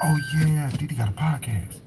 Oh yeah, Diddy got a podcast.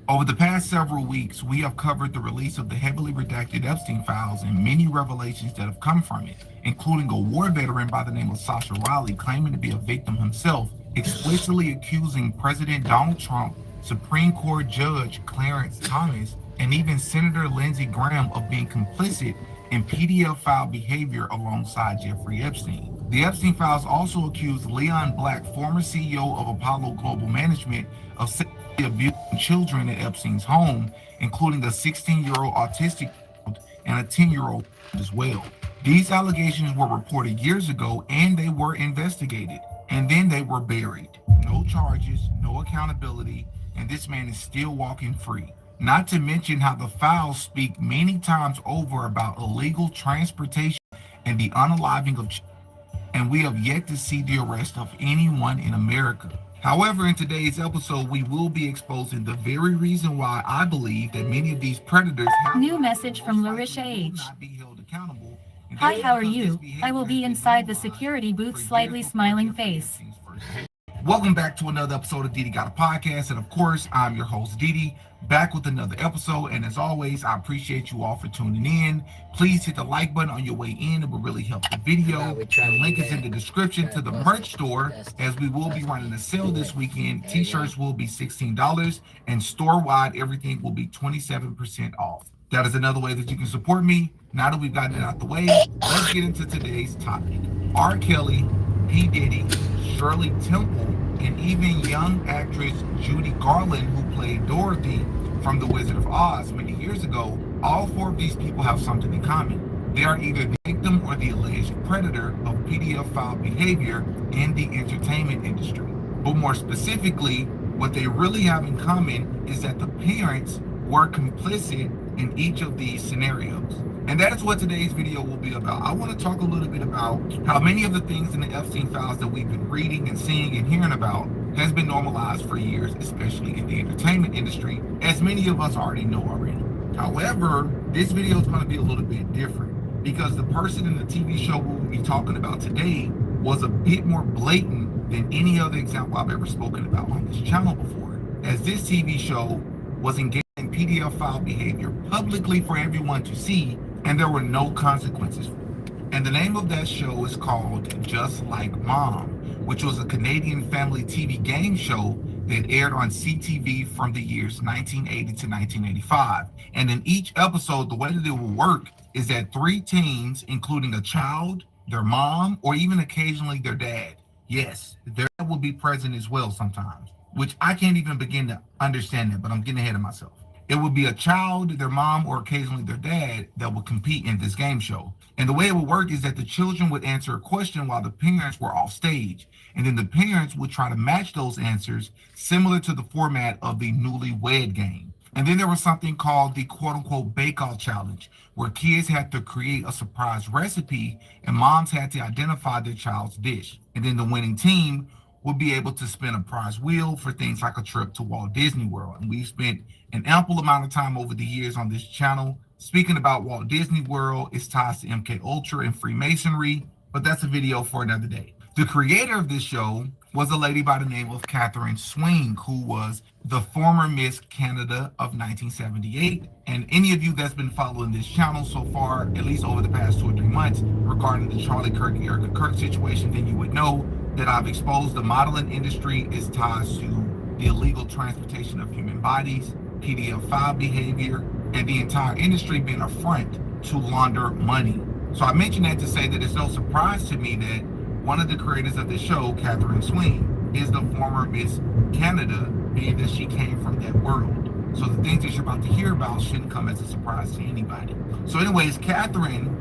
Over the past several weeks, we have covered the release of the heavily redacted Epstein files and many revelations that have come from it, including a war veteran by the name of Sasha Riley claiming to be a victim himself, explicitly accusing President Donald Trump, Supreme Court Judge Clarence Thomas, and even Senator Lindsey Graham of being complicit in PDF file behavior alongside Jeffrey Epstein. The Epstein files also accused Leon Black, former CEO of Apollo Global Management, of sexually abusing children at Epstein's home, including a 16-year-old autistic child and a 10-year-old as well. These allegations were reported years ago and they were investigated, and then they were buried. No charges, no accountability, and this man is still walking free. Not to mention how the files speak many times over about illegal transportation and the unaliving of children, and we have yet to see the arrest of anyone in America. However, in today's episode, we will be exposing the very reason why I believe that many of these predators have New message from Larisha H. not be held accountable. Hi, how are you? I will be inside the security booth, slightly smiling face. Welcome back to another episode of Didi Got a Podcast. And of course, I'm your host, Didi, back with another episode. And as always, I appreciate you all for tuning in. Please hit the like button on your way in. It will really help the video. The link is in the description to the merch store, as we will be running a sale this weekend. T-shirts will be $16 and store-wide everything will be 27% off. That is another way that you can support me. Now that we've gotten it out the way, let's get into today's topic. R. Kelly, P. Diddy, Shirley Temple, and even young actress Judy Garland, who played Dorothy from The Wizard of Oz many years ago, all four of these people have something in common. They are either the victim or the alleged predator of PDF file behavior in the entertainment industry. But more specifically, what they really have in common is that the parents were complicit in each of these scenarios. And that is what today's video will be about. I want to talk a little bit about how many of the things in the Epstein files that we've been reading and seeing and hearing about has been normalized for years, especially in the entertainment industry, as many of us already know already. However, this video is going to be a little bit different because the person in the TV show we'll be talking about today was a bit more blatant than any other example I've ever spoken about on this channel before, as this TV show was engaged in PDF file behavior publicly for everyone to see, and there were no consequences. And the name of that show is called Just Like Mom, which was a Canadian family TV game show that aired on CTV from the years 1980 to 1985. And in each episode, the way that it will work is that three teens, including a child, their mom, or even occasionally their dad, yes, their dad will be present as well sometimes, which I can't even begin to understand that, but I'm getting ahead of myself. It would be a child, their mom, or occasionally their dad that would compete in this game show. And the way it would work is that the children would answer a question while the parents were off stage. And then the parents would try to match those answers similar to the format of the Newlywed Game. And then there was something called the quote-unquote bake-off challenge, where kids had to create a surprise recipe and moms had to identify their child's dish. And then the winning team would be able to spin a prize wheel for things like a trip to Walt Disney World. And we've spent an ample amount of time over the years on this channel speaking about Walt Disney World, its ties to MK Ultra and Freemasonry, but that's a video for another day. The creator of this show was a lady by the name of Catherine Swing, who was the former Miss Canada of 1978. And any of you that's been following this channel so far, at least over the past 2 or 3 months, regarding the Charlie Kirk and Erica Kirk situation, then you would know that I've exposed the modeling industry, its ties to the illegal transportation of human bodies, PDF file behavior, and the entire industry being a front to launder money. So I mentioned that to say that it's no surprise to me that one of the creators of the show, Catherine Swing, is the former Miss Canada, being that she came from that world. So the things that you're about to hear about shouldn't come as a surprise to anybody. So anyways, Catherine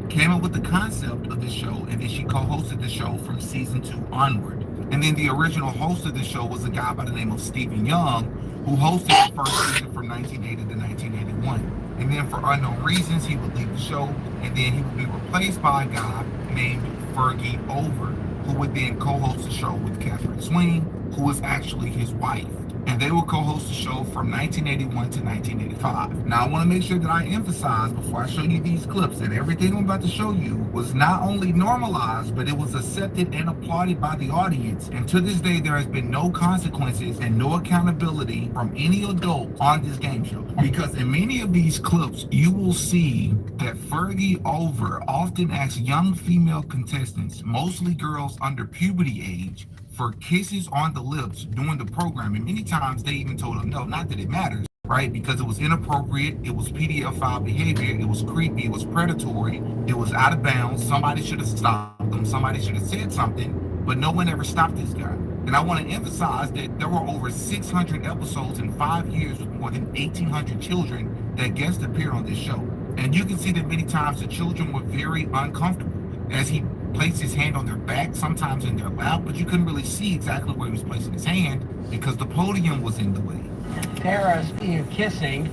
came up with the concept of this show, and then she co-hosted the show from season 2 onward. And then the original host of the show was a guy by the name of Stephen Young, who hosted the first season from 1980 to 1981. And then for unknown reasons, he would leave the show, and then he would be replaced by a guy named Fergie Over, who would then co-host the show with Catherine Swing. who was actually his wife. And they would co-host the show from 1981 to 1985. Now, I want to make sure that I emphasize before I show you these clips that everything I'm about to show you was not only normalized, but it was accepted and applauded by the audience. And to this day, there has been no consequences and no accountability from any adult on this game show. Because in many of these clips, you will see that Fergie Over often asks young female contestants, mostly girls under puberty age, for kisses on the lips during the program. And many times they even told them, no, not that it matters, right? Because it was inappropriate, it was pedophile behavior, it was creepy, it was predatory, it was out of bounds. Somebody should have stopped them, somebody should have said something, but no one ever stopped this guy. And I want to emphasize that there were over 600 episodes in 5 years with more than 1,800 children that guest appeared on this show. And you can see that many times the children were very uncomfortable as he placed his hand on their back, sometimes in their lap, but you couldn't really see exactly where he was placing his hand because the podium was in the way. Tara, speaking of kissing,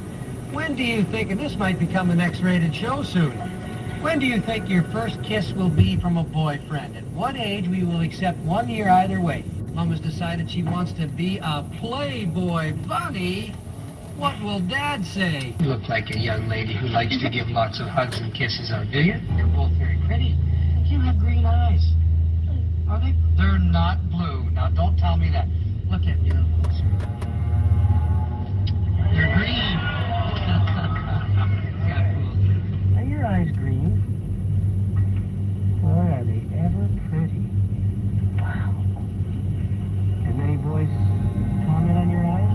when do you think, and this might become the next rated show soon, when do you think your first kiss will be from a boyfriend? At what age we will accept 1 year either way? Mom has decided she wants to be a Playboy bunny. What will Dad say? You look like a young lady who likes to give lots of hugs and kisses out, do you? You're both very pretty. You have green eyes. Are they? They're not blue. Now, don't tell me that. Look at me. They're green. Are your eyes green? Boy, are they ever pretty. Wow. Have many boys comment on your eyes?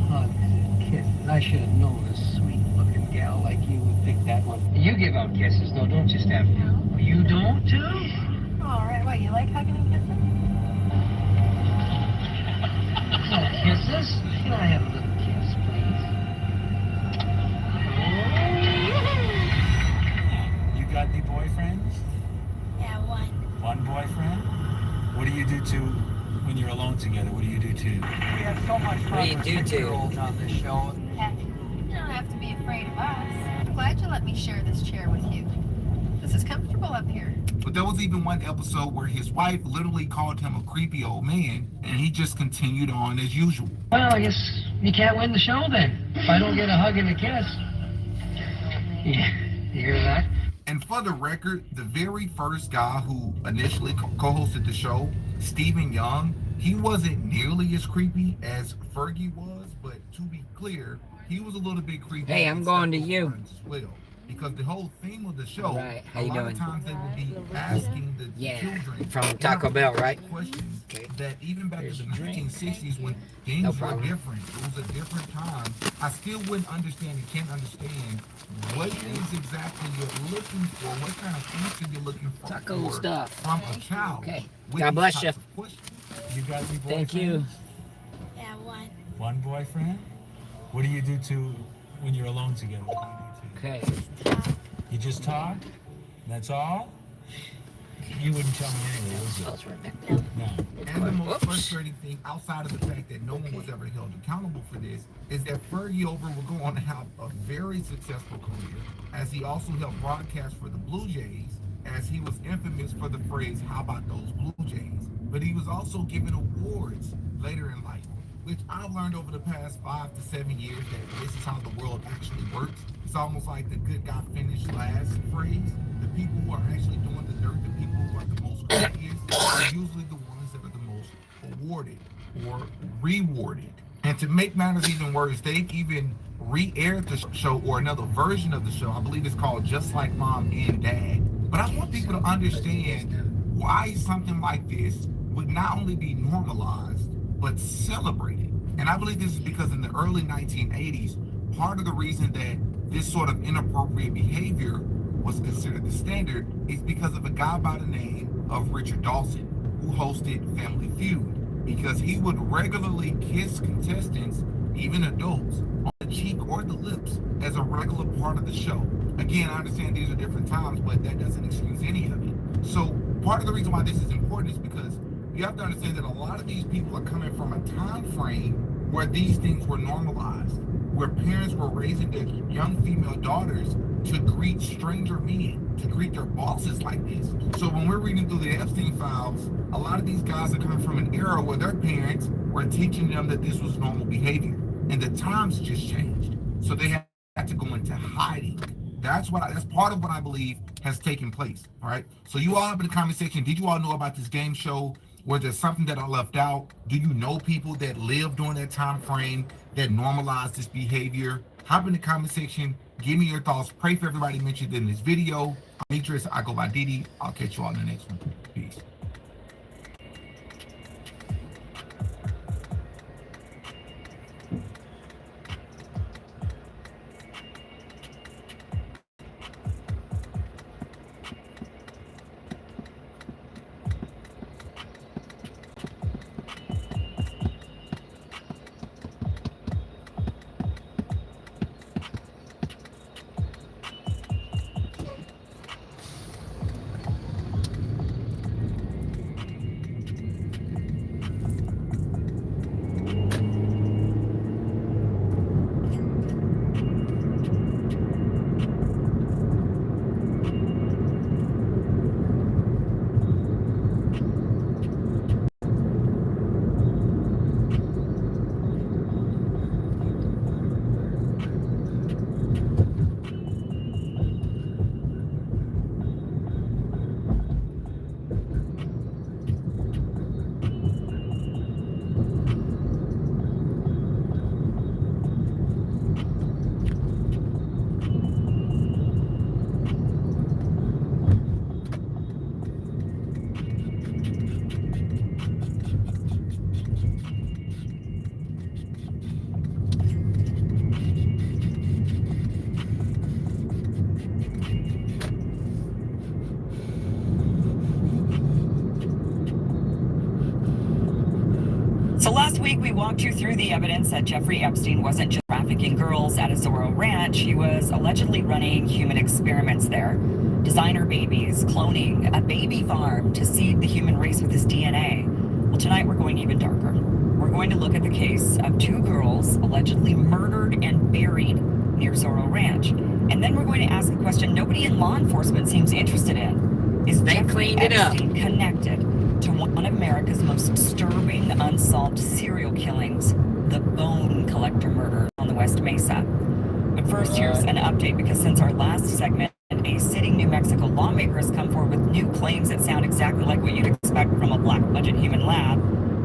Hugs and kisses. I should have known a sweet-looking gal like you would pick that one. You give out kisses, though, don't you, Steph? No. You don't, too? All right, what, you like hugging and kissing? No kisses? Can I have a little kiss, please? You got any boyfriends? Yeah, one. One boyfriend? What do you do to when you're alone together? What do you do to? We have so much fun What do you with do to? 6-year-olds on this show. Heck, you don't have to be afraid of us. I'm glad you let me share this chair with you. This is comfortable up here. But there was even one episode where his wife literally called him a creepy old man, and he just continued on as usual. Well, I guess you can't win the show then. If I don't get a hug and a kiss. Yeah, you hear that? And for the record, the very first guy who initially co-hosted the show, Stephen Young, he wasn't nearly as creepy as Fergie was, but to be clear, he was a little bit creepy. Hey, I'm going to you. As well. Because the whole theme of the show, Right, how a you lot doing? of times they will be asking the children from Taco Bell, right? questions Okay. that even back Here's in your the drink. 1960s when things No were problem. different, it was a different time. I still wouldn't understand and can't understand what things exactly you're looking for, what kind of answer you're looking for Taco stuff. from a child. Okay. with God these bless types you. of questions. You got any boyfriends? Thank you. Yeah, one. One boyfriend? What do you do to when you're alone together? What do you do to? Okay. You just talk? That's all? You wouldn't tell me anyway, would you? Oh, it's right back there. No. And the most Whoops. frustrating thing, outside of the fact that no one was ever held accountable for this, is that Fergie Over will go on to have a very successful career, as he also helped broadcast for the Blue Jays, as he was infamous for the phrase, "How about those Blue Jays?" But he was also given awards later in life, which I've learned over the past 5 to 7 years that this is how the world actually works. It's almost like the good guy finished last phrase. The people who are actually doing the dirt, the people who are the most courteous, are usually the ones that are the most awarded or rewarded. And to make matters even worse, they've even re-aired the show, or another version of the show. I believe it's called Just Like Mom and Dad. But I want people to understand why something like this would not only be normalized, but celebrated. And I believe this is because in the early 1980s, part of the reason that this sort of inappropriate behavior was considered the standard is because of a guy by the name of Richard Dawson, who hosted Family Feud, because he would regularly kiss contestants, even adults, on the cheek or the lips as a regular part of the show. Again, I understand these are different times, but that doesn't excuse any of it. So part of the reason why this is important is because you have to understand that a lot of these people are coming from a time frame where these things were normalized, where parents were raising their young female daughters to greet stranger men, to greet their bosses like this. So when we're reading through the Epstein files, a lot of these guys are coming from an era where their parents were teaching them that this was normal behavior, and the times just changed, so they had to go into hiding. That's part of what I believe has taken place. All right. So you all have in the comment section, did you all know about this game show? Was there something that I left out? Do you know people that lived during that time frame that normalized this behavior? Hop in the comment section. Give me your thoughts. Pray for everybody mentioned in this video. I'm Idris. I go by Didi. I'll catch you all in the next one. Peace. So last week we walked you through the evidence that Jeffrey Epstein wasn't just trafficking girls at a Zorro ranch. He was allegedly running human experiments there. Designer babies, cloning, a baby farm to seed the human race with his DNA. Well, tonight we're going even darker. We're going to look at the case of 2 girls allegedly murdered and buried near Zorro Ranch. And then we're going to ask a question nobody in law enforcement seems interested in. Is Jeffrey Epstein connected to one of America's most disturbing unsolved serial killings, the Bone Collector murder on the West Mesa? But first, here's an update, because since our last segment, a sitting New Mexico lawmaker has come forward with new claims that sound exactly like what you'd expect from a black budget human lab.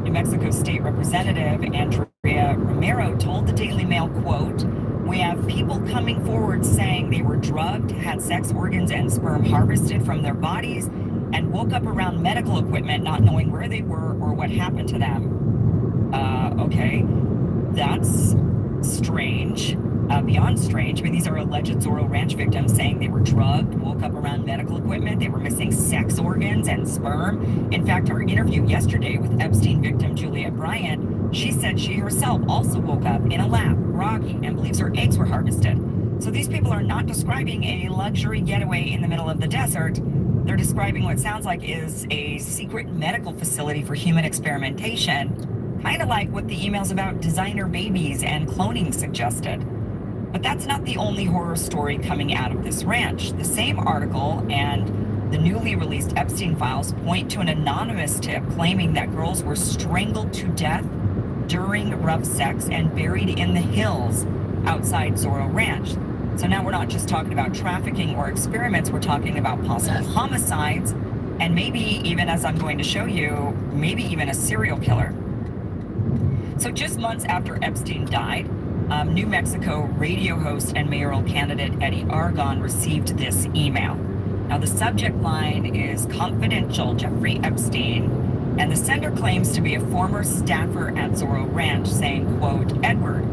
New Mexico State Representative Andrea Romero told the Daily Mail, quote, "We have people coming forward saying they were drugged, had sex organs and sperm harvested from their bodies, and woke up around medical equipment not knowing where they were or what happened to them." Okay, that's strange. Beyond strange. I mean, these are alleged Zorro Ranch victims saying they were drugged, woke up around medical equipment, they were missing sex organs and sperm. In fact, our interview yesterday with Epstein victim Juliet Bryant, she said she herself also woke up in a lab, groggy, and believes her eggs were harvested. So these people are not describing a luxury getaway in the middle of the desert. They're describing what sounds like is a secret medical facility for human experimentation, kind of like what the emails about designer babies and cloning suggested. But that's not the only horror story coming out of this ranch. The same article and the newly released Epstein files point to an anonymous tip claiming that girls were strangled to death during rough sex and buried in the hills outside Zorro Ranch. So now we're not just talking about trafficking or experiments, we're talking about possible homicides, and maybe even, as I'm going to show you, maybe even a serial killer. So just months after Epstein died, New Mexico radio host and mayoral candidate Eddie Argonne received this email. Now the subject line is confidential Jeffrey Epstein, and the sender claims to be a former staffer at Zorro Ranch, saying, quote, "Edward,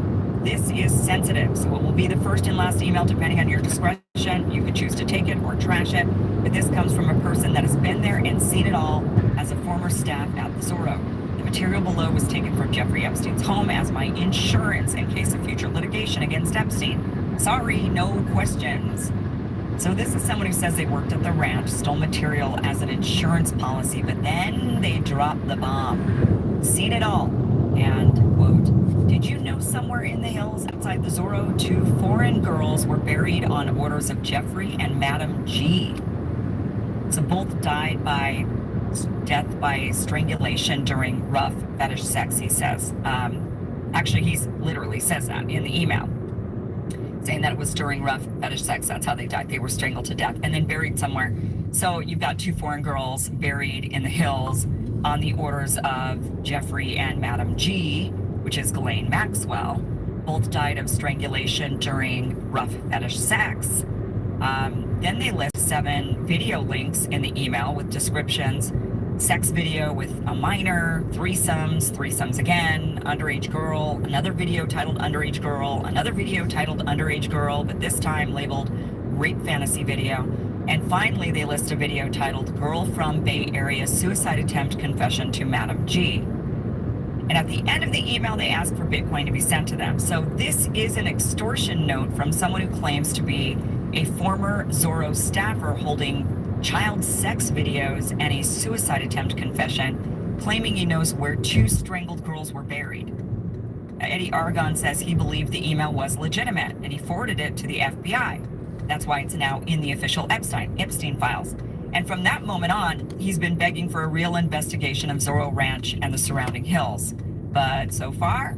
this is sensitive, so it will be the first and last email depending on your discretion. You can choose to take it or trash it, but this comes from a person that has been there and seen it all as a former staff at the Zorro. The material below was taken from Jeffrey Epstein's home as my insurance in case of future litigation against Epstein. Sorry, no questions." So this is someone who says they worked at the ranch, stole material as an insurance policy, but then they dropped the bomb. Seen it all. And, quote, "Did you know somewhere in the hills outside the Zorro, 2 foreign girls were buried on orders of Jeffrey and Madam G? So both died by death by strangulation during rough fetish sex, he says. Actually, he literally says that in the email, saying that it was during rough fetish sex. That's how they died. They were strangled to death and then buried somewhere. So you've got 2 foreign girls buried in the hills on the orders of Jeffrey and Madam G, which is Ghislaine Maxwell. Both died of strangulation during rough fetish sex. Then they list 7 video links in the email with descriptions: sex video with a minor, threesomes again, underage girl, another video titled underage girl, another video titled underage girl, but this time labeled rape fantasy video. And finally, they list a video titled Girl from Bay Area Suicide Attempt Confession to Madam G. And at the end of the email, they ask for Bitcoin to be sent to them. So this is an extortion note from someone who claims to be a former Zorro staffer holding child sex videos and a suicide attempt confession, claiming he knows where 2 strangled girls were buried. Eddie Aragon says he believed the email was legitimate and he forwarded it to the FBI. That's why it's now in the official Epstein files. And from that moment on, he's been begging for a real investigation of Zorro Ranch and the surrounding hills. But so far,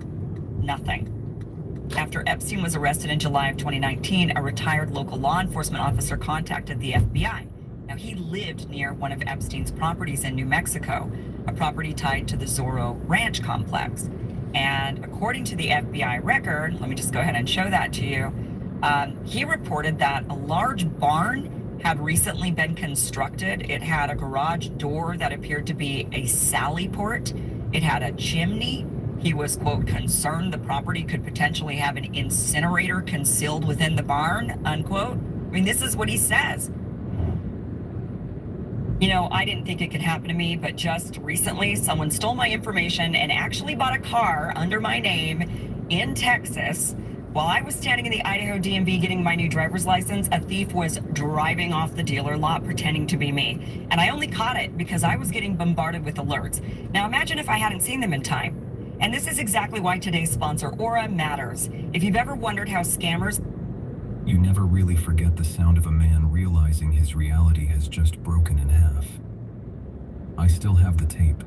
nothing. After Epstein was arrested in July of 2019, a retired local law enforcement officer contacted the FBI. Now, he lived near one of Epstein's properties in New Mexico, a property tied to the Zorro Ranch complex. And according to the FBI record, let me just go ahead and show that to you, he reported that a large barn had recently been constructed. It had a garage door that appeared to be a sally port. It had a chimney. He was, quote, concerned the property could potentially have an incinerator concealed within the barn, unquote. I mean, this is what he says. You know, I didn't think it could happen to me, but just recently someone stole my information and actually bought a car under my name in Texas. While I was standing in the Idaho DMV getting my new driver's license, a thief was driving off the dealer lot pretending to be me. And I only caught it because I was getting bombarded with alerts. Now imagine if I hadn't seen them in time. And this is exactly why today's sponsor, Aura, matters. If you've ever wondered how scammers... You never really forget the sound of a man realizing his reality has just broken in half. I still have the tape.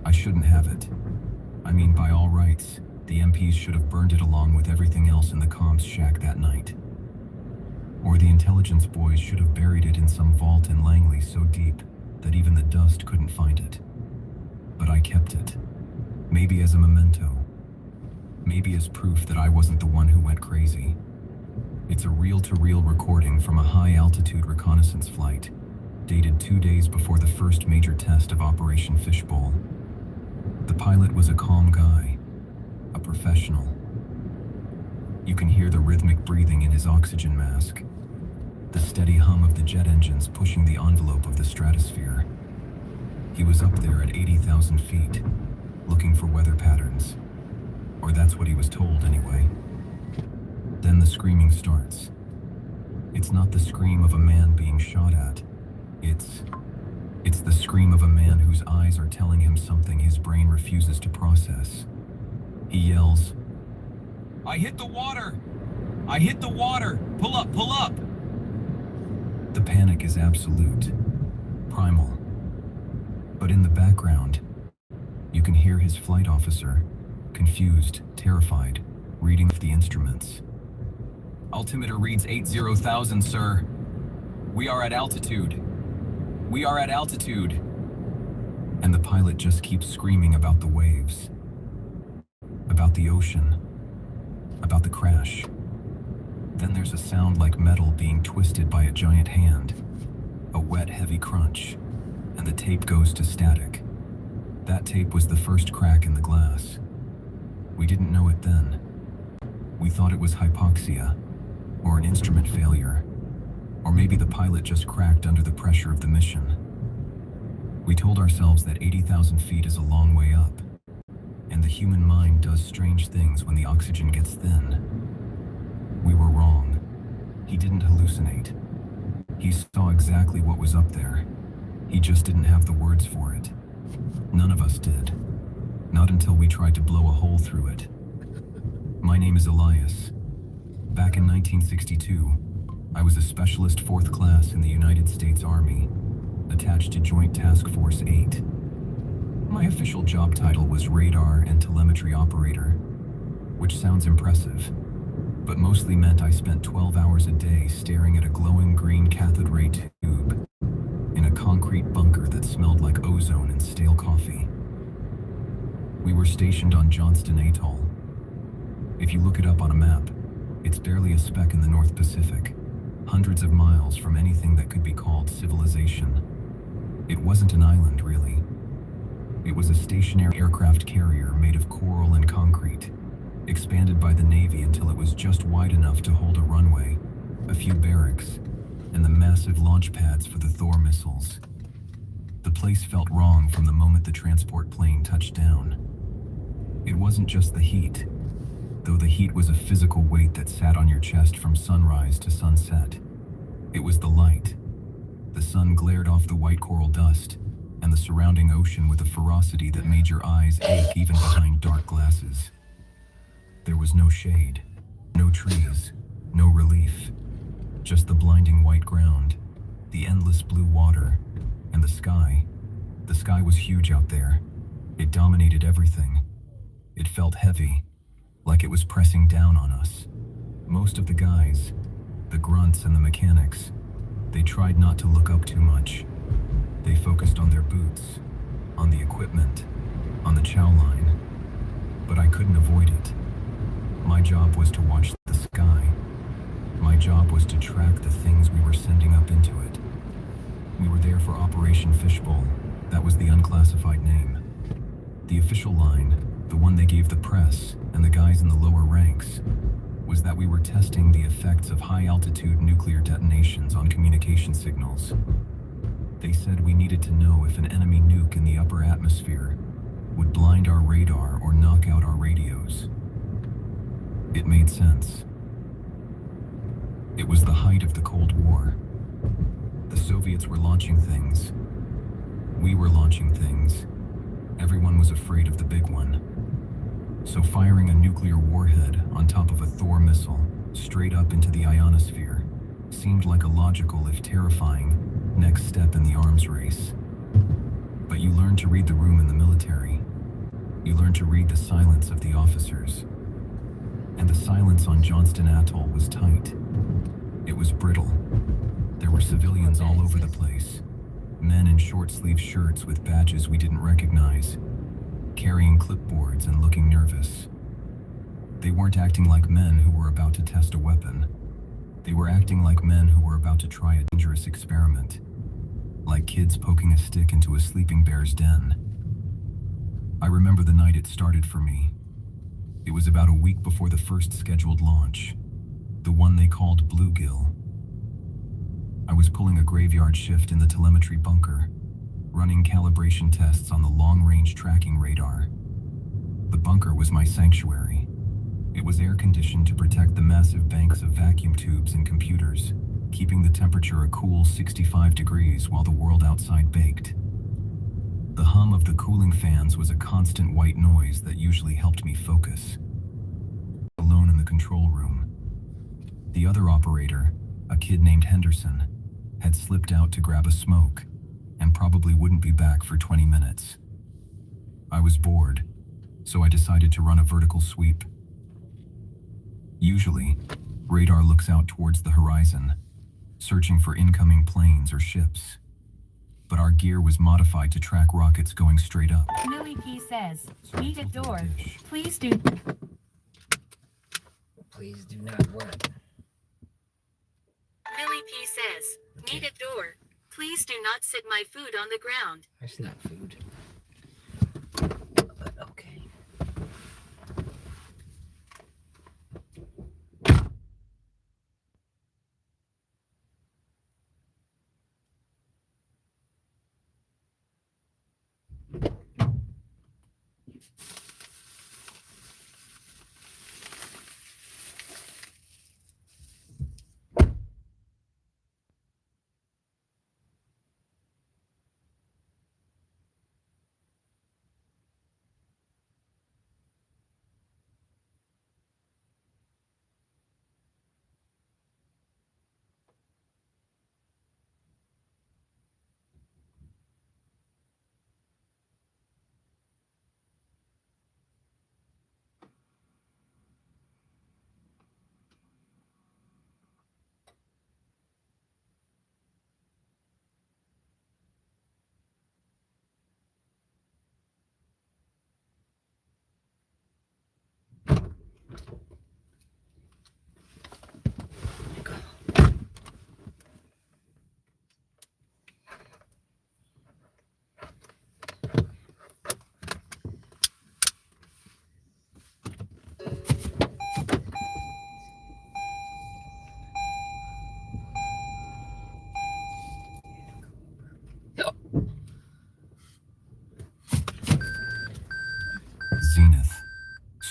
I shouldn't have it. I mean, by all rights, the MPs should have burned it along with everything else in the comms shack that night. Or the intelligence boys should have buried it in some vault in Langley so deep that even the dust couldn't find it. But I kept it. Maybe as a memento. Maybe as proof that I wasn't the one who went crazy. It's a reel-to-reel recording from a high-altitude reconnaissance flight, dated 2 days before the first major test of Operation Fishbowl. The pilot was a calm guy, a professional. You can hear the rhythmic breathing in his oxygen mask, the steady hum of the jet engines pushing the envelope of the stratosphere. He was up there at 80,000 feet, looking for weather patterns. Or that's what he was told anyway. Then the screaming starts. It's not the scream of a man being shot at. It's the scream of a man whose eyes are telling him something his brain refuses to process. He yells, "I hit the water! I hit the water! Pull up, pull up!" The panic is absolute, primal. But in the background, you can hear his flight officer, confused, terrified, reading the instruments. "Altimeter reads 80,000, sir. We are at altitude. We are at altitude." And the pilot just keeps screaming about the waves, about the ocean, about the crash. Then there's a sound like metal being twisted by a giant hand, a wet, heavy crunch, and the tape goes to static. That tape was the first crack in the glass. We didn't know it then. We thought it was hypoxia, or an instrument failure, or maybe the pilot just cracked under the pressure of the mission. We told ourselves that 80,000 feet is a long way up, and the human mind does strange things when the oxygen gets thin. We were wrong. He didn't hallucinate. He saw exactly what was up there. He just didn't have the words for it. None of us did. Not until we tried to blow a hole through it. My name is Elias. Back in 1962, I was a specialist 4th class in the United States Army. attached to Joint Task Force 8. My official job title was Radar and Telemetry Operator, which sounds impressive, but mostly meant I spent 12 hours a day staring at a glowing green cathode ray tube in a concrete bunker that smelled like ozone and stale coffee. We were stationed on Johnston Atoll. If you look it up on a map, it's barely a speck in the North Pacific, hundreds of miles from anything that could be called civilization. It wasn't an island, really. It was a stationary aircraft carrier made of coral and concrete, expanded by the Navy until it was just wide enough to hold a runway, a few barracks, and the massive launch pads for the Thor missiles. The place felt wrong from the moment the transport plane touched down. It wasn't just the heat, though the heat was a physical weight that sat on your chest from sunrise to sunset. It was the light. The sun glared off the white coral dust, and the surrounding ocean with a ferocity that made your eyes ache even behind dark glasses. There was no shade, no trees, no relief, just the blinding white ground, the endless blue water, and the sky. The sky was huge out there. It dominated everything. It felt heavy, like it was pressing down on us. Most of the guys, the grunts and the mechanics, they tried not to look up too much. They focused on their boots, on the equipment, on the chow line. But I couldn't avoid it. My job was to watch the sky. My job was to track the things we were sending up into it. We were there for Operation Fishbowl. That was the unclassified name. The official line, the one they gave the press and the guys in the lower ranks, was that we were testing the effects of high-altitude nuclear detonations on communication signals. They said we needed to know if an enemy nuke in the upper atmosphere would blind our radar or knock out our radios. It made sense. It was the height of the Cold War. The Soviets were launching things. We were launching things. Everyone was afraid of the big one. So firing a nuclear warhead on top of a Thor missile straight up into the ionosphere seemed like a logical, if terrifying, next step in the arms race. But you learn to read the room in the military. You learn to read the silence of the officers. And the silence on Johnston Atoll was tight. It was brittle. There were civilians all over the place. Men in short-sleeved shirts with badges we didn't recognize, carrying clipboards and looking nervous. They weren't acting like men who were about to test a weapon. They were acting like men who were about to try a dangerous experiment, like kids poking a stick into a sleeping bear's den. I remember the night it started for me. It was about a week before the first scheduled launch, the one they called Bluegill. I was pulling a graveyard shift in the telemetry bunker, running calibration tests on the long-range tracking radar. The bunker was my sanctuary. It was air-conditioned to protect the massive banks of vacuum tubes and computers, keeping the temperature a cool 65 degrees while the world outside baked. The hum of the cooling fans was a constant white noise that usually helped me focus. Alone in the control room. The other operator, a kid named Henderson, had slipped out to grab a smoke and probably wouldn't be back for 20 minutes. I was bored, so I decided to run a vertical sweep. Usually, radar looks out towards the horizon, searching for incoming planes or ships. But our gear was modified to track rockets going straight up. Millie P says, need a door. Please do. Please do not what? Millie P says, need a door. Please do not sit my food on the ground. That's not food. But okay.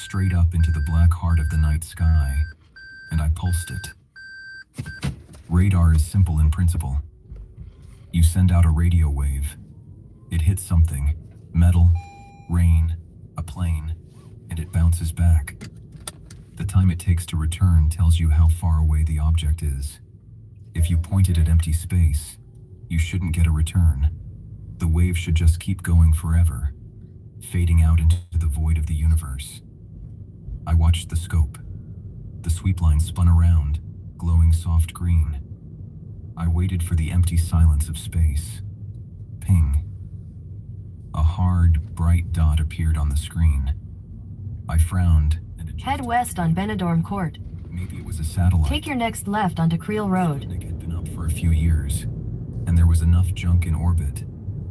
straight up into the black heart of the night sky, and I pulsed it. Radar is simple in principle. You send out a radio wave. It hits something, metal, rain, a plane, and it bounces back. The time it takes to return tells you how far away the object is. If you point it at empty space, you shouldn't get a return. The wave should just keep going forever, fading out into the void of the universe. I watched the scope. The sweep line spun around, glowing soft green. I waited for the empty silence of space. Ping. A hard, bright dot appeared on the screen. I frowned and adjusted. Head west on Benidorm Court. Maybe it was a satellite. Take your next left onto Creel Road. It had been up for a few years, and there was enough junk in orbit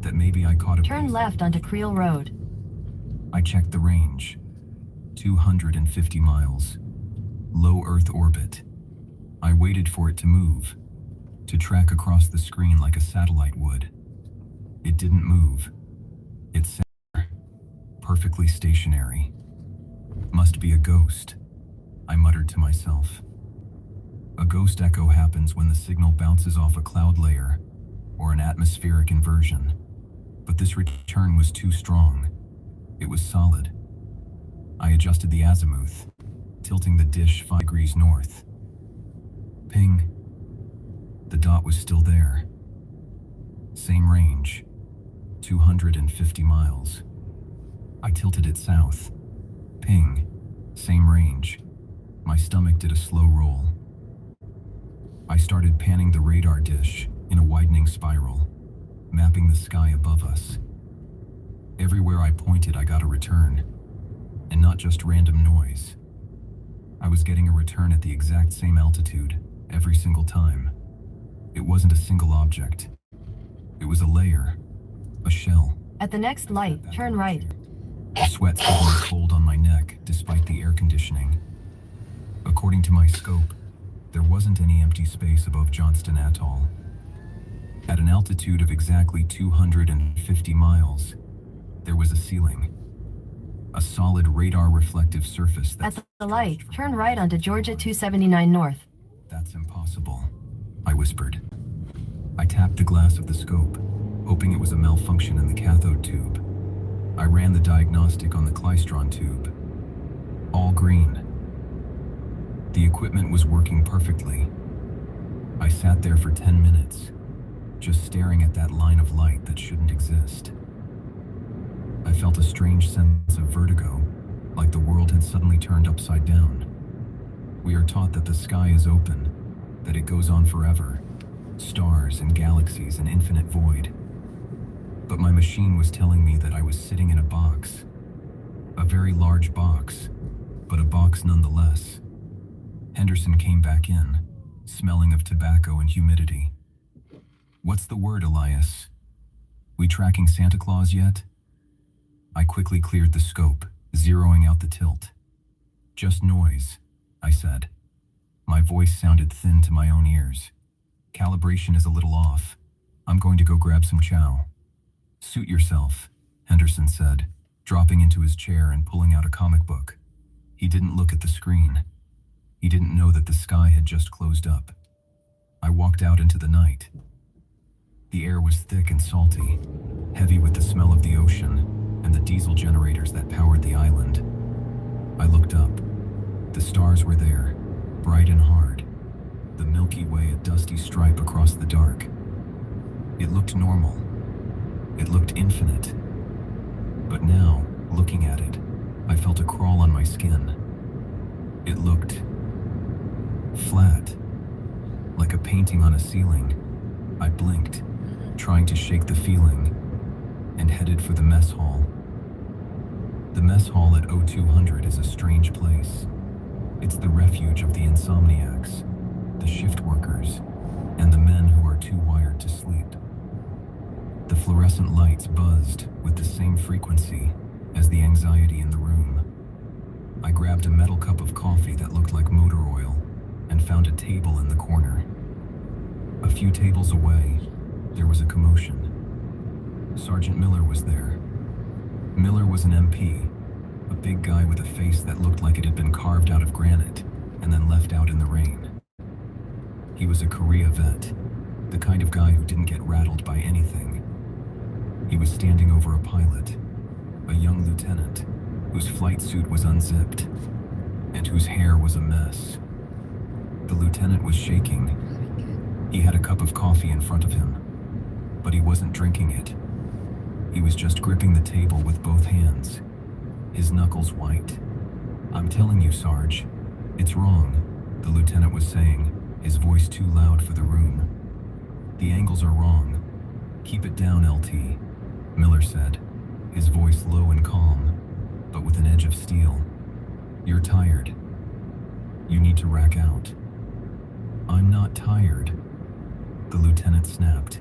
that maybe I caught a Turn left onto Creel Road. I checked the range. 250 miles. Low Earth orbit. I waited for it to move, to track across the screen like a satellite would. It didn't move. It sat there, perfectly stationary. Must be a ghost, I muttered to myself. A ghost echo happens when the signal bounces off a cloud layer or an atmospheric inversion. But this return was too strong. It was solid. I adjusted the azimuth, tilting the dish 5 degrees north. Ping. The dot was still there. Same range, 250 miles. I tilted it south. Ping. Same range. My stomach did a slow roll. I started panning the radar dish in a widening spiral, mapping the sky above us. Everywhere I pointed, I got a return, and not just random noise. I was getting a return at the exact same altitude every single time. It wasn't a single object. It was a layer, a shell. At the next light, turn right. The sweat suddenly cold on my neck despite the air conditioning. According to my scope, there wasn't any empty space above Johnston Atoll. At an altitude of exactly 250 miles, there was a ceiling. A solid radar reflective surface At the light, turn right onto Georgia 279 North. That's impossible, I whispered. I tapped the glass of the scope, hoping it was a malfunction in the cathode tube. I ran the diagnostic on the Klystron tube. All green. The equipment was working perfectly. I sat there for 10 minutes, just staring at that line of light that shouldn't exist. I felt a strange sense of vertigo, like the world had suddenly turned upside down. We are taught that the sky is open, that it goes on forever, stars and galaxies and infinite void. But my machine was telling me that I was sitting in a box. A very large box, but a box nonetheless. Henderson came back in, smelling of tobacco and humidity. What's the word, Elias? We tracking Santa Claus yet? I quickly cleared the scope, zeroing out the tilt. Just noise, I said. My voice sounded thin to my own ears. Calibration is a little off. I'm going to go grab some chow. Suit yourself, Henderson said, dropping into his chair and pulling out a comic book. He didn't look at the screen. He didn't know that the sky had just closed up. I walked out into the night. The air was thick and salty, heavy with the smell of the ocean and the diesel generators that powered the island. I looked up. The stars were there, bright and hard, the Milky Way a dusty stripe across the dark. It looked normal. It looked infinite. But now, looking at it, I felt a crawl on my skin. It looked flat, like a painting on a ceiling. I blinked, trying to shake the feeling, and headed for the mess hall. The mess hall at O200 is a strange place. It's the refuge of the insomniacs, the shift workers, and the men who are too wired to sleep. The fluorescent lights buzzed with the same frequency as the anxiety in the room. I grabbed a metal cup of coffee that looked like motor oil and found a table in the corner. A few tables away, there was a commotion. Sergeant Miller was there. Miller was an MP, A big guy with a face that looked like it had been carved out of granite and then left out in the rain. He was a Korea vet, the kind of guy who didn't get rattled by anything. He was standing over a pilot, a young lieutenant, whose flight suit was unzipped and whose hair was a mess. The lieutenant was shaking. He had a cup of coffee in front of him, but he wasn't drinking it. He was just gripping the table with both hands, his knuckles white. "I'm telling you, Sarge, it's wrong," the lieutenant was saying, his voice too loud for the room. "The angles are wrong. Keep it down, LT," Miller said, his voice low and calm, but with an edge of steel. "You're tired. You need to rack out." "I'm not tired," the lieutenant snapped.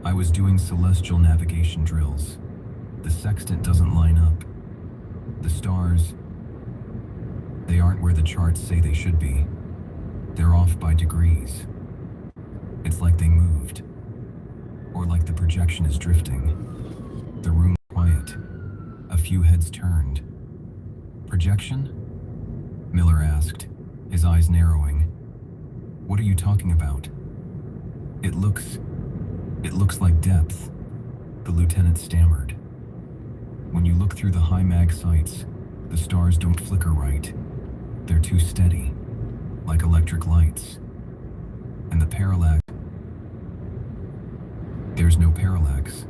"I was doing celestial navigation drills. The sextant doesn't line up. The stars, they aren't where the charts say they should be. They're off by degrees. It's like they moved. Or like the projection is drifting. The room quiet. A few heads turned. "Projection?" Miller asked, his eyes narrowing. "What are you talking about?" It looks like depth," the lieutenant stammered. "When you look through the high mag sights, the stars don't flicker right. They're too steady, like electric lights. And the parallax, there's no parallax."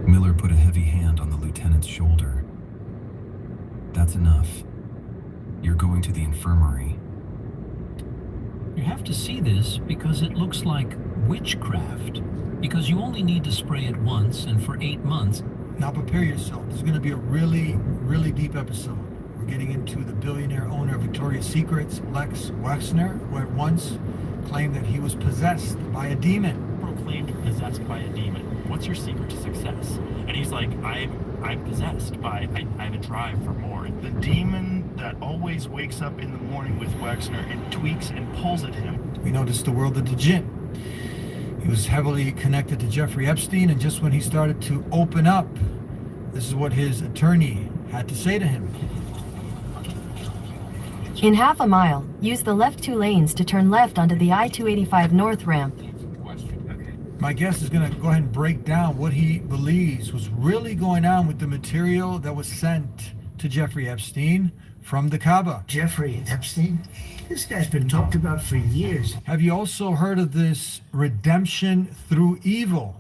Miller put a heavy hand on the lieutenant's shoulder. "That's enough. You're going to the infirmary." You have to see this because it looks like witchcraft. Because you only need to spray it once and for 8 months. Now prepare yourself. This is going to be a really, really deep episode. We're getting into the billionaire owner of Victoria's Secrets, Lex Wexner, who at once claimed that he was possessed by a demon. Proclaimed possessed by a demon. What's your secret to success? And he's like, I'm possessed by, I have a drive for more. The demon that always wakes up in the morning with Wexner and tweaks and pulls at him. We know this is the world of the jinn. He was heavily connected to Jeffrey Epstein, and just when he started to open up, this is what his attorney had to say to him. In half a mile, use the left 2 lanes to turn left onto the I-285 North ramp. My guest is going to go ahead and break down what he believes was really going on with the material that was sent to Jeffrey Epstein from the Kaaba. Jeffrey Epstein? This guy's been talked about for years. Have you also heard of this redemption through evil?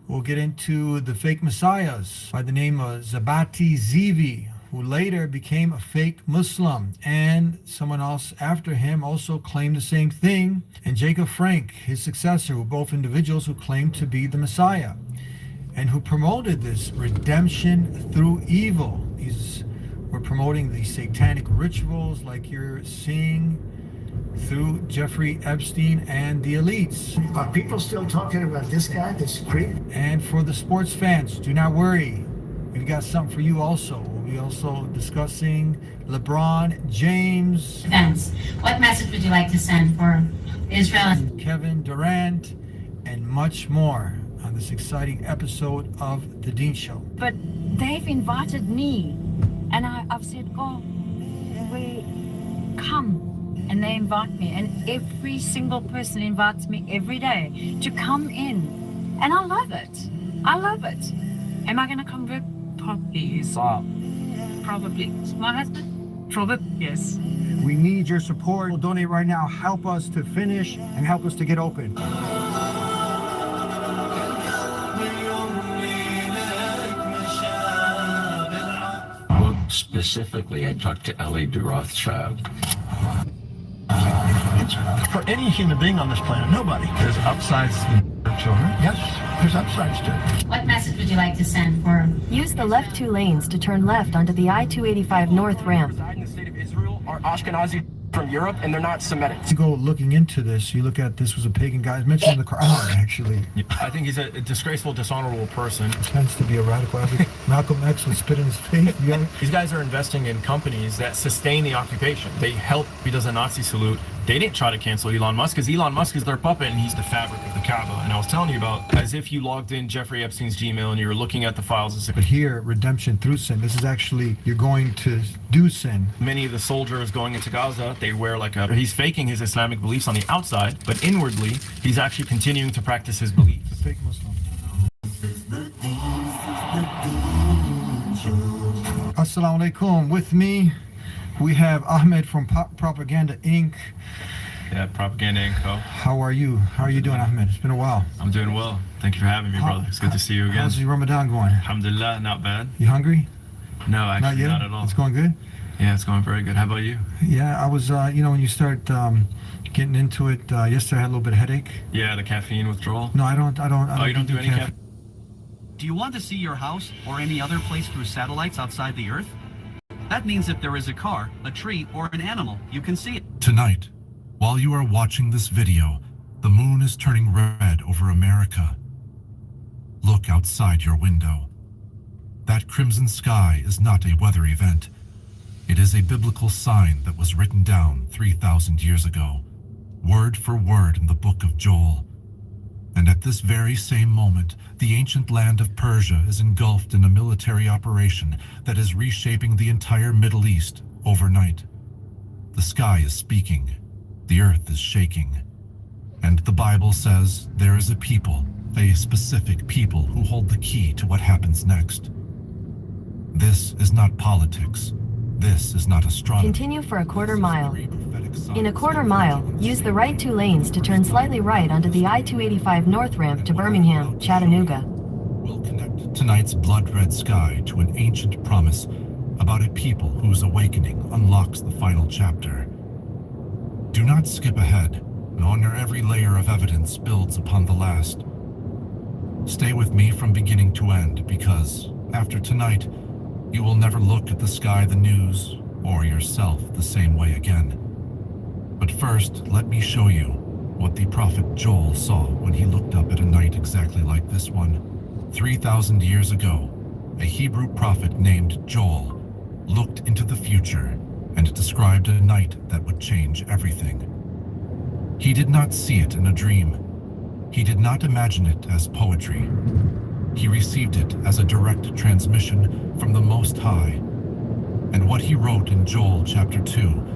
We'll get into the fake messiahs by the name of Zabati Zivi, who later became a fake Muslim, and someone else after him also claimed the same thing, and Jacob Frank, his successor, were both individuals who claimed to be the Messiah and who promoted this redemption through evil. These were promoting the satanic rituals like you're seeing through Jeffrey Epstein and the elites. Are people still talking about this guy, this creep? And for the sports fans, do not worry. We've got something for you also. We'll be also discussing LeBron James. Defense. What message would you like to send for Israel? Kevin Durant, and much more on this exciting episode of The Dean Show. But they've invited me, and I've said, "Oh, we come." And they invite me, and every single person invites me every day to come in. And I love it. I love it. Am I going to convert? Probably. Probably. My husband? Probably, yes. We need your support. Donate right now. Help us to finish and help us to get open. Well, specifically, I talked to Ellie de Rothschild. For any human being on this planet, nobody. There's upsides to children. Yes, there's upsides to it. What message would you like to send for? Use the left 2 lanes to turn left onto the I-285 North ramp. In the state of Israel are Ashkenazi from Europe, and they're not Semitic. To go looking into this, you look at this was a pagan guy. It's mentioned in the Quran, actually. I think he's a disgraceful, dishonorable person. Tends to be a radical. I think Malcolm X would spit in his face. These guys are investing in companies that sustain the occupation. They help, he does a Nazi salute, They didn't try to cancel Elon Musk because Elon Musk is their puppet and he's the fabric of the Kaaba. And I was telling you about as if you logged in Jeffrey Epstein's Gmail and you were looking at the files. But here, redemption through sin. This is actually, you're going to do sin. Many of the soldiers going into Gaza, they wear he's faking his Islamic beliefs on the outside, but inwardly, he's actually continuing to practice his beliefs. Fake Muslim. Assalamu alaikum. With me, we have Ahmed from Propaganda Inc. Yeah, Propaganda Inc. How are you? How are you doing, Ahmed? It's been a while. I'm doing well. Thank you for having me, brother. It's good to see you again. How's your Ramadan going? Alhamdulillah, not bad. You hungry? No, actually, not yet? Not at all. It's going good? Yeah, it's going very good. How about you? Yeah, I was, when you start getting into it, yesterday I had a little bit of headache. Yeah, the caffeine withdrawal? No, I don't you don't do any caffeine? Do you want to see your house or any other place through satellites outside the Earth? That means if there is a car, a tree, or an animal, you can see it. Tonight, while you are watching this video, the moon is turning red over America. Look outside your window. That crimson sky is not a weather event. It is a biblical sign that was written down 3,000 years ago, word for word in the book of Joel. And at this very same moment, the ancient land of Persia is engulfed in a military operation that is reshaping the entire Middle East overnight. The sky is speaking, the earth is shaking, and the Bible says there is a people, a specific people who hold the key to what happens next. This is not politics. This is not astronomy. Continue for a quarter mile. In a quarter mile, use the right 2 lanes to turn slightly right onto the I-285 North ramp to Birmingham, Chattanooga. We'll connect tonight's blood-red sky to an ancient promise about a people whose awakening unlocks the final chapter. Do not skip ahead, nor every layer of evidence builds upon the last. Stay with me from beginning to end, because after tonight, you will never look at the sky, the news, or yourself the same way again. But first, let me show you what the prophet Joel saw when he looked up at a night exactly like this one. 3,000 years ago, a Hebrew prophet named Joel looked into the future and described a night that would change everything. He did not see it in a dream. He did not imagine it as poetry. He received it as a direct transmission from the Most High. And what he wrote in Joel chapter 2,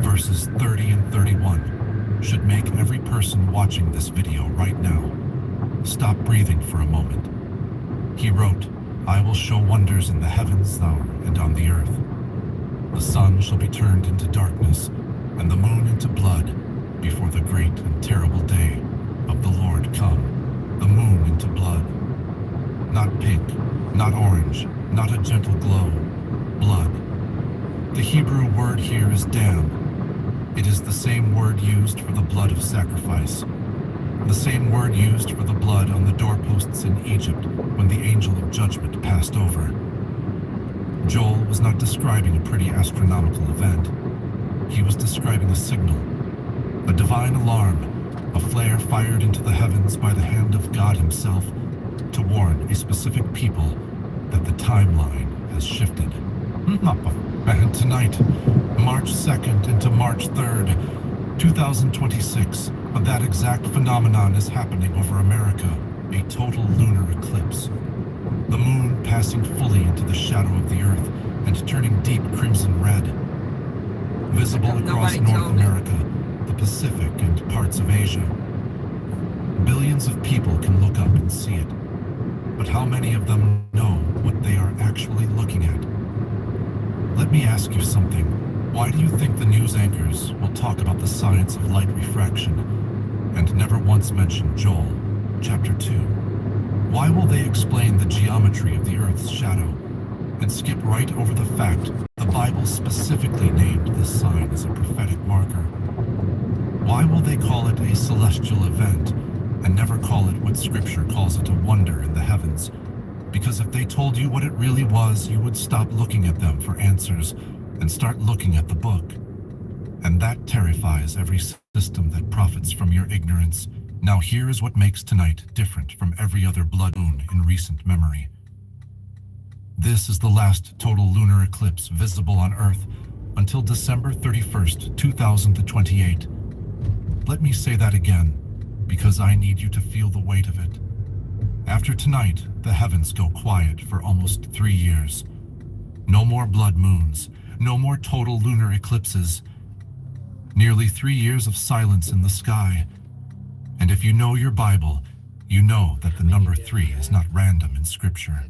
verses 30 and 31, should make every person watching this video right now stop breathing for a moment. He wrote, "I will show wonders in the heavens and on the earth. The sun shall be turned into darkness, and the moon into blood, before the great and terrible day of the Lord come. The moon into blood. Not pink, not orange, not a gentle glow. Blood. The Hebrew word here is dam. It is the same word used for the blood of sacrifice. The same word used for the blood on the doorposts in Egypt when the angel of judgment passed over. Joel was not describing a pretty astronomical event. He was describing a signal, a divine alarm, a flare fired into the heavens by the hand of God himself to warn a specific people that the timeline has shifted. And tonight, March 2nd into March 3rd, 2026, that exact phenomenon is happening over America, a total lunar eclipse. The moon passing fully into the shadow of the earth and turning deep crimson red. Visible across North America, the Pacific, and parts of Asia. Billions of people can look up and see it. But how many of them know what they are actually looking at? Let me ask you something. Why do you think the news anchors will talk about the science of light refraction and never once mention Joel, chapter 2? Why will they explain the geometry of the Earth's shadow and skip right over the fact the Bible specifically named this sign as a prophetic marker? Why will they call it a celestial event and never call it what Scripture calls it, a wonder in the heavens? Because if they told you what it really was, you would stop looking at them for answers and start looking at the book. And that terrifies every system that profits from your ignorance. Now here is what makes tonight different from every other blood moon in recent memory. This is the last total lunar eclipse visible on Earth until December 31st, 2028, Let me say that again, because I need you to feel the weight of it. After tonight, the heavens go quiet for almost 3 years. No more blood moons, no more total lunar eclipses. Nearly 3 years of silence in the sky. And if you know your Bible, you know that the number 3 is not random in Scripture.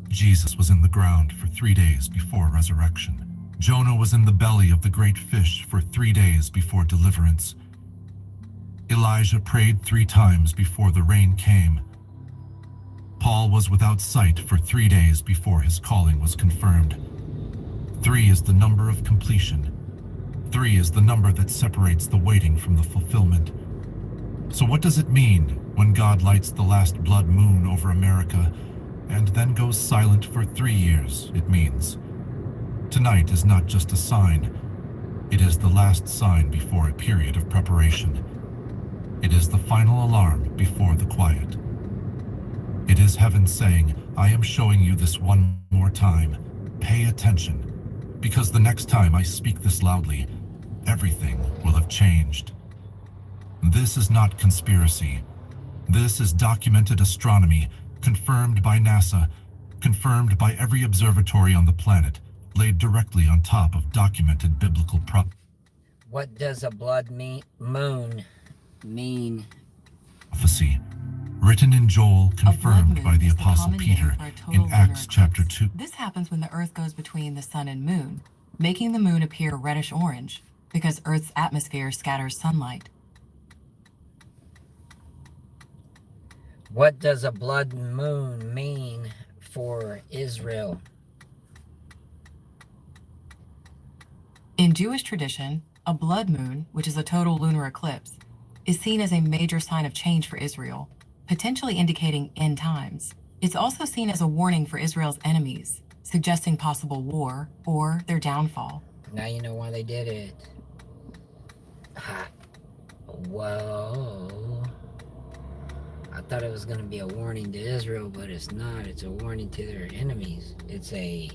Jesus was in the ground for 3 days before resurrection. Jonah was in the belly of the great fish for 3 days before deliverance. Elijah prayed 3 times before the rain came. Paul was without sight for 3 days before his calling was confirmed. 3 is the number of completion. 3 is the number that separates the waiting from the fulfillment. So what does it mean when God lights the last blood moon over America and then goes silent for 3 years? It means tonight is not just a sign. It is the last sign before a period of preparation. It is the final alarm before the quiet. It is heaven saying, I am showing you this one more time. Pay attention, because the next time I speak this loudly, everything will have changed. This is not conspiracy. This is documented astronomy, confirmed by NASA, confirmed by every observatory on the planet, laid directly on top of documented biblical What does a blood moon mean? prophecy, written in Joel, confirmed by the Apostle Peter in Acts chapter 2. This happens when the Earth goes between the sun and moon, making the moon appear reddish-orange, because Earth's atmosphere scatters sunlight. What does a blood moon mean for Israel? In Jewish tradition, a blood moon, which is a total lunar eclipse, is seen as a major sign of change for Israel, potentially indicating end times. It's also seen as a warning for Israel's enemies, suggesting possible war or their downfall. Now you know why they did it. Whoa. I thought it was going to be a warning to Israel, but it's not. It's a warning to their enemies. It's a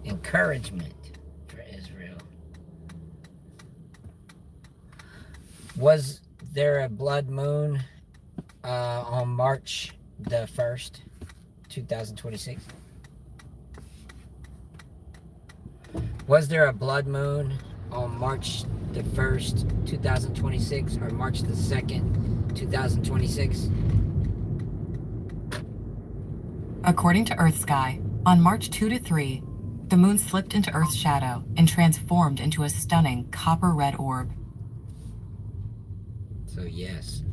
encouragement for Israel. Was there a blood moon on March the 1st, 2026? Was there a blood moon on March the 1st, 2026, or March the 2nd, 2026? According to Earth Sky, on March 2 to 3, the moon slipped into Earth's shadow and transformed into a stunning copper-red orb. So yes,